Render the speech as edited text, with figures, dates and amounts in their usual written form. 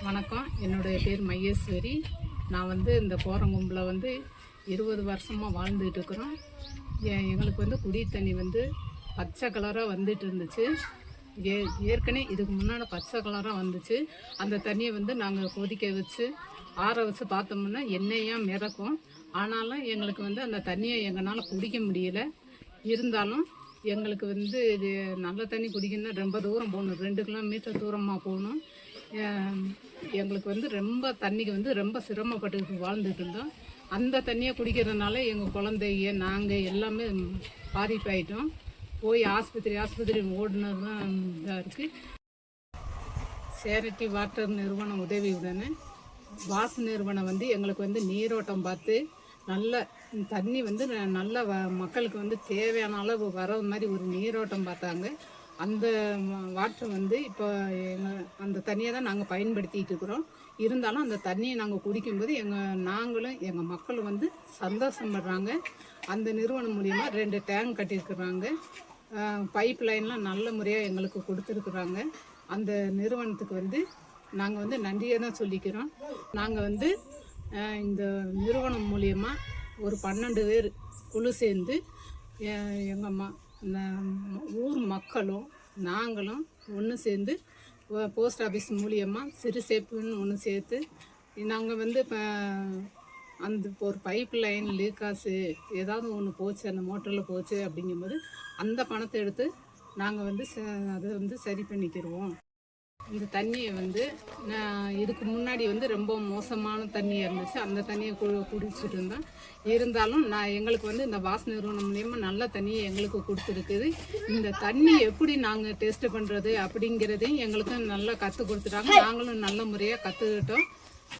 வணக்கம். என்னுடைய பேர் மையேஸ்வரி. நான் இந்த கோரங்கும்பில் 20 வருஷமாக வாழ்ந்துட்டு இருக்கிறோம். எங்களுக்கு குடி தண்ணி பச்சை கலராக வந்துட்டு இருந்துச்சு. ஏற்கனவே இதுக்கு முன்னால் பச்சை கலராக வந்துச்சு. அந்த தண்ணியை நாங்கள் கொதிக்க வச்சு ஆற வச்சு பார்த்தோம்னா எண்ணெயாக மிதக்கும். ஆனாலும் எங்களுக்கு அந்த தண்ணியை எங்களால் குடிக்க முடியலை. இருந்தாலும் எங்களுக்கு இது நல்ல தண்ணி குடிக்கணும்னா ரொம்ப தூரம் போகணும், 2 கிலோமீட்டர் தூரமாக போகணும். எங்களுக்கு ரொம்ப தண்ணிக்கு ரொம்ப சிரமப்பட்டு வாழ்ந்துட்டு இருந்தோம். அந்த தண்ணியை குடிக்கிறதுனால எங்கள் குழந்தைய நாங்கள் எல்லாமே பாதிப்பாயிட்டோம். போய் ஆஸ்பத்திரி ஓடுனது தான் இதாக இருக்குது. சேரிட்டி வாட்டர் நிறுவனம் உதவியுடனே வாசு நிறுவனம் எங்களுக்கு நீரோட்டம் பார்த்து நல்ல தண்ணி நல்ல மக்களுக்கு தேவையான அளவு வர மாதிரி ஒரு நீரோட்டம் பார்த்தாங்க. அந்த வாட்டர் இப்போ அந்த தண்ணியை தான் நாங்கள் பயன்படுத்திகிட்டு இருக்கிறோம். இருந்தாலும் அந்த தண்ணியை நாங்கள் குடிக்கும்போது நாங்களும் எங்கள் மக்களும் சந்தோஷப்படுறாங்க. அந்த நிறுவனம் மூலிமா 2 டேங்க் கட்டியிருக்கிறாங்க. பைப் லைன்லாம் நல்ல முறையாக எங்களுக்கு கொடுத்துருக்குறாங்க. அந்த நிறுவனத்துக்கு நாங்கள் நன்றியை தான் சொல்லிக்கிறோம். நாங்கள் இந்த நிறுவனம் மூலியமாக ஒரு 12 பேர் குழு சேர்ந்து எங்கள் ஊர் மக்களும் நாங்களும் ஒன்று சேர்ந்து போஸ்ட் ஆஃபீஸ் மூலியமாக சிறு சேப்புன்னு ஒன்று சேர்த்து நாங்கள் இப்போ அந்த ஒரு பைப் லைன் லீக்காஸு ஏதாவது ஒன்று போச்சு, அந்த மோட்டரில் போச்சு அப்படிங்கும்போது அந்த பணத்தை எடுத்து நாங்கள் அதை சரி பண்ணிக்கிடுவோம். இந்த தண்ணியை நான் இதுக்கு முன்னாடி ரொம்ப மோசமான தண்ணியாக இருந்துச்சு. அந்த தண்ணியை குடிச்சிட்டு இருந்தோம். இருந்தாலும் எங்களுக்கு இந்த வாசு நிறுவனம் மூலியமாக நல்ல தண்ணியை எங்களுக்கு கொடுத்துருக்குது. இந்த தண்ணி எப்படி நாங்கள் டேஸ்ட்டு பண்ணுறது அப்படிங்கிறதையும் எங்களுக்கு நல்லா கற்றுக் கொடுத்துட்டாங்க. நாங்களும் நல்ல முறையாக கற்றுக்கிட்டோம்.